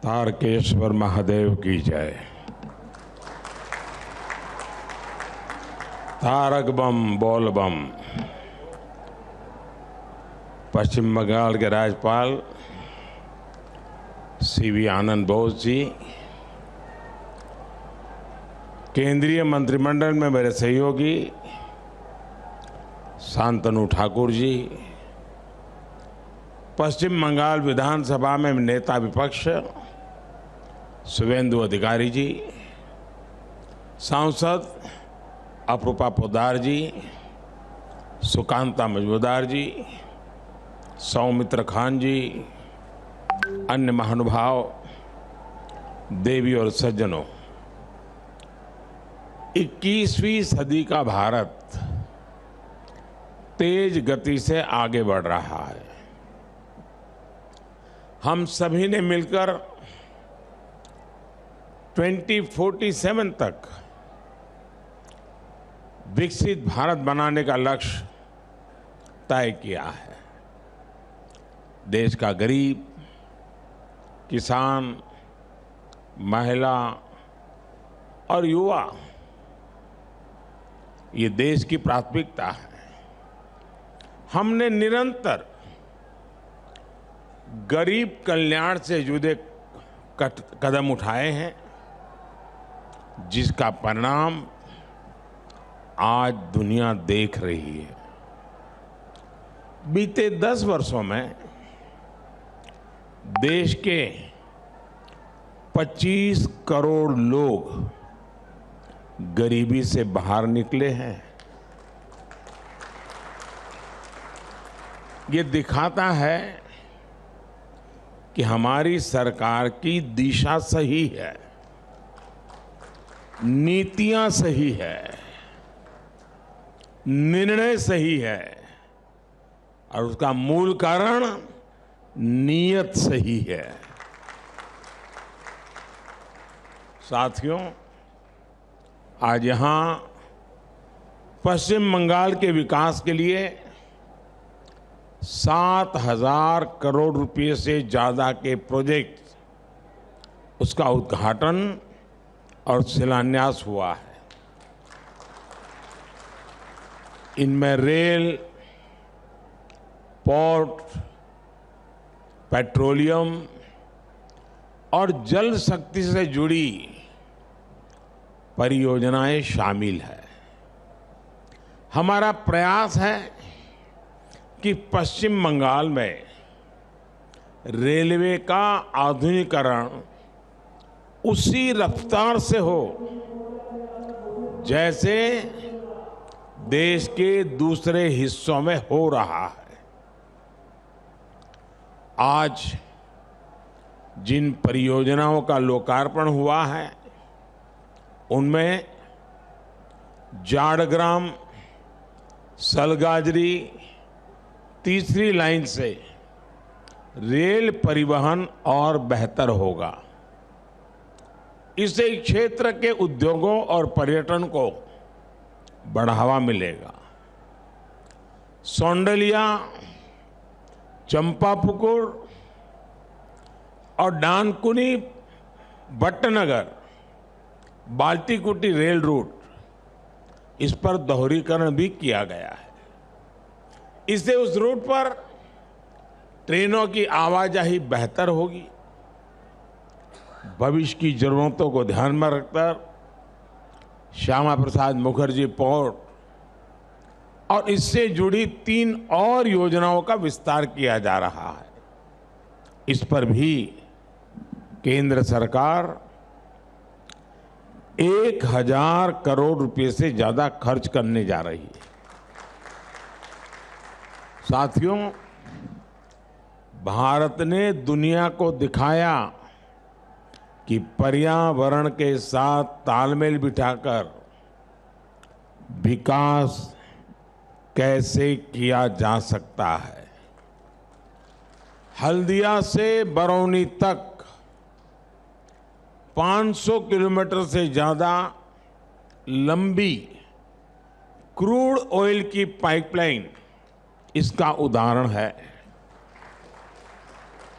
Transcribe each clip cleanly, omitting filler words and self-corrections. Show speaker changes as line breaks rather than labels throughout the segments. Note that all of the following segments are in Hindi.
तारकेश्वर महादेव की जय। तारक बम बोल बम। पश्चिम बंगाल के राज्यपाल सीवी आनंद बोस जी, केंद्रीय मंत्रिमंडल में मेरे सहयोगी शांतनु ठाकुर जी, पश्चिम बंगाल विधानसभा में नेता विपक्ष शुभेंदु अधिकारी जी, सांसद अपूर्वा पोद्दार जी, सुकांता मजूमदार जी, सौमित्र खान जी, अन्य महानुभाव, देवी और सज्जनों, 21वीं सदी का भारत तेज गति से आगे बढ़ रहा है। हम सभी ने मिलकर 2047 तक विकसित भारत बनाने का लक्ष्य तय किया है। देश का गरीब, किसान, महिला और युवा ये देश की प्राथमिकता है। हमने निरंतर गरीब कल्याण से जुड़े कदम उठाए हैं, जिसका परिणाम आज दुनिया देख रही है। बीते 10 वर्षों में देश के 25 करोड़ लोग गरीबी से बाहर निकले हैं। ये दिखाता है कि हमारी सरकार की दिशा सही है, नीतियां सही है, निर्णय सही है और उसका मूल कारण नीयत सही है। साथियों, आज यहां पश्चिम बंगाल के विकास के लिए 7,000 करोड़ रुपए से ज्यादा के प्रोजेक्ट, उसका उद्घाटन और शिलान्यास हुआ है। इनमें रेल, पोर्ट, पेट्रोलियम और जल शक्ति से जुड़ी परियोजनाएं शामिल है। हमारा प्रयास है कि पश्चिम बंगाल में रेलवे का आधुनिकीकरण उसी रफ्तार से हो जैसे देश के दूसरे हिस्सों में हो रहा है। आज जिन परियोजनाओं का लोकार्पण हुआ है उनमें जाड़ग्राम सलगाजरी तीसरी लाइन से रेल परिवहन और बेहतर होगा। इससे क्षेत्र के उद्योगों और पर्यटन को बढ़ावा मिलेगा। सौंडलिया, चंपापुकुर और डानकुनी भट्टनगर बाल्टीकुटी रेल रूट, इस पर दोहरीकरण भी किया गया है। इससे उस रूट पर ट्रेनों की आवाजाही बेहतर होगी। भविष्य की जरूरतों को ध्यान में रखकर श्यामा प्रसाद मुखर्जी पोर्ट और इससे जुड़ी 3 और योजनाओं का विस्तार किया जा रहा है। इस पर भी केंद्र सरकार 1,000 करोड़ रुपए से ज्यादा खर्च करने जा रही है। साथियों, भारत ने दुनिया को दिखाया कि पर्यावरण के साथ तालमेल बिठाकर विकास कैसे किया जा सकता है। हल्दिया से बरौनी तक 500 किलोमीटर से ज्यादा लंबी क्रूड ऑयल की पाइपलाइन इसका उदाहरण है।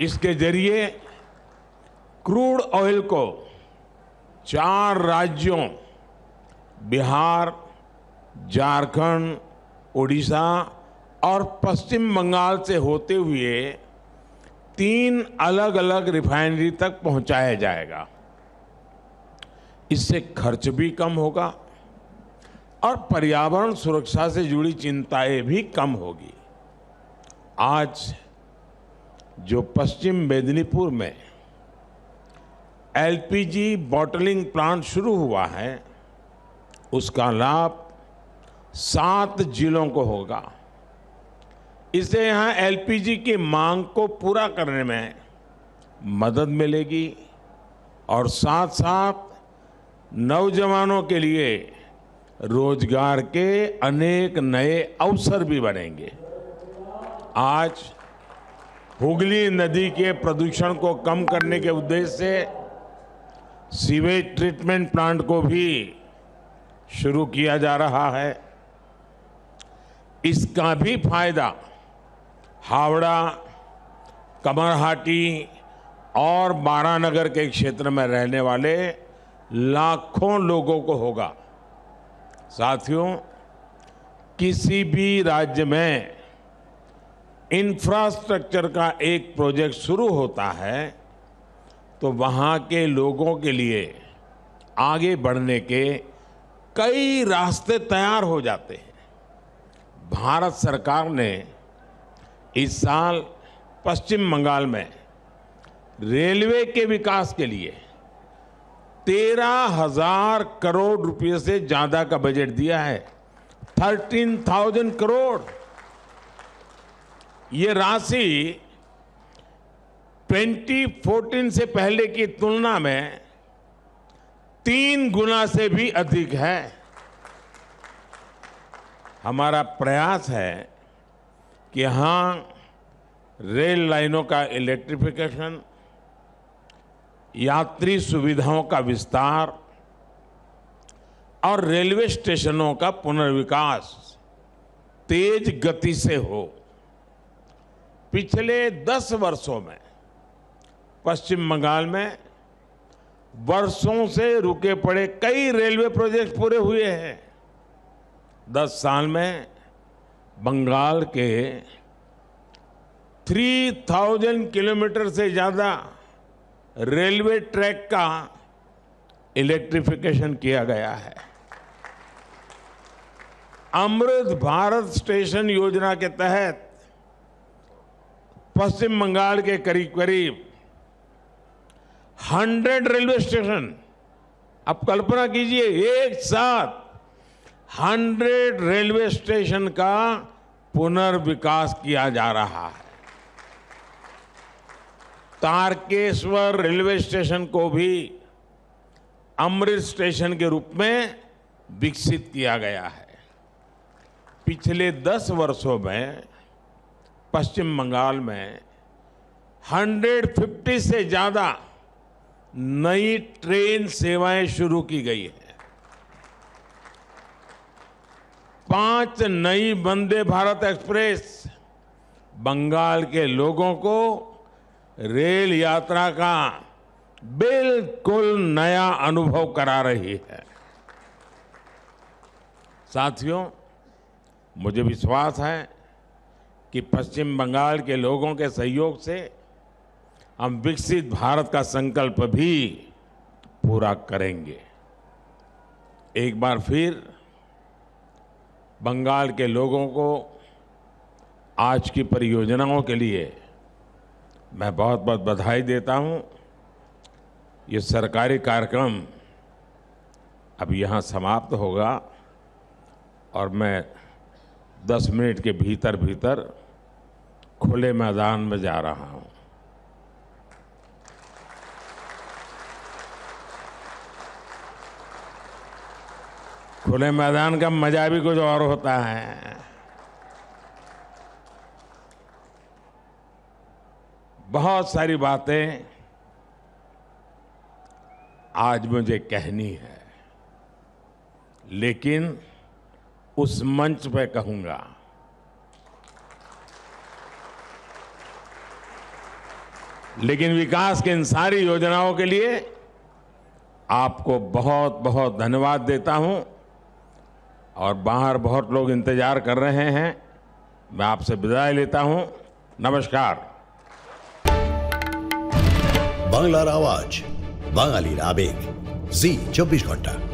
इसके जरिए क्रूड ऑयल को 4 राज्यों बिहार, झारखंड, उड़ीसा और पश्चिम बंगाल से होते हुए 3 अलग अलग रिफाइनरी तक पहुंचाया जाएगा। इससे खर्च भी कम होगा और पर्यावरण सुरक्षा से जुड़ी चिंताएं भी कम होगी। आज जो पश्चिम मेदिनीपुर में एलपीजी बॉटलिंग प्लांट शुरू हुआ है, उसका लाभ 7 जिलों को होगा। इससे यहां एलपीजी की मांग को पूरा करने में मदद मिलेगी और साथ साथ नौजवानों के लिए रोजगार के अनेक नए अवसर भी बनेंगे। आज हुगली नदी के प्रदूषण को कम करने के उद्देश्य से सीवेज ट्रीटमेंट प्लांट को भी शुरू किया जा रहा है। इसका भी फायदा हावड़ा, कमरहाटी और बारानगर के क्षेत्र में रहने वाले लाखों लोगों को होगा। साथियों, किसी भी राज्य में इंफ्रास्ट्रक्चर का एक प्रोजेक्ट शुरू होता है तो वहां के लोगों के लिए आगे बढ़ने के कई रास्ते तैयार हो जाते हैं। भारत सरकार ने इस साल पश्चिम बंगाल में रेलवे के विकास के लिए 13,000 करोड़ रुपए से ज्यादा का बजट दिया है। 13,000 करोड़। ये राशि 2014 से पहले की तुलना में 3 गुना से भी अधिक है। हमारा प्रयास है कि यहां रेल लाइनों का इलेक्ट्रिफिकेशन, यात्री सुविधाओं का विस्तार और रेलवे स्टेशनों का पुनर्विकास तेज गति से हो। पिछले 10 वर्षों में पश्चिम बंगाल में वर्षों से रुके पड़े कई रेलवे प्रोजेक्ट पूरे हुए हैं। 10 साल में बंगाल के 3,000 किलोमीटर से ज्यादा रेलवे ट्रैक का इलेक्ट्रिफिकेशन किया गया है। अमृत भारत स्टेशन योजना के तहत पश्चिम बंगाल के करीब करीब 100 रेलवे स्टेशन, आप कल्पना कीजिए, एक साथ 100 रेलवे स्टेशन का पुनर्विकास किया जा रहा है। तारकेश्वर रेलवे स्टेशन को भी अमृत स्टेशन के रूप में विकसित किया गया है। पिछले 10 वर्षों में पश्चिम बंगाल में 150 से ज्यादा नई ट्रेन सेवाएं शुरू की गई है। 5 नई वंदे भारत एक्सप्रेस बंगाल के लोगों को रेल यात्रा का बिल्कुल नया अनुभव करा रही है। साथियों, मुझे विश्वास है कि पश्चिम बंगाल के लोगों के सहयोग से हम विकसित भारत का संकल्प भी पूरा करेंगे। एक बार फिर बंगाल के लोगों को आज की परियोजनाओं के लिए मैं बहुत बहुत बधाई देता हूं। ये सरकारी कार्यक्रम अब यहाँ समाप्त होगा और मैं 10 मिनट के भीतर भीतर खुले मैदान में जा रहा हूं। खुले मैदान का मजा भी कुछ और होता है। बहुत सारी बातें आज मुझे कहनी है, लेकिन उस मंच पे कहूंगा। लेकिन विकास की इन सारी योजनाओं के लिए आपको बहुत बहुत धन्यवाद देता हूं और बाहर बहुत लोग इंतजार कर रहे हैं। मैं आपसे विदाई लेता हूं। नमस्कार।
বাংলার আওয়াজ, বাঙালির আবেগ, জি 24 ঘন্টা।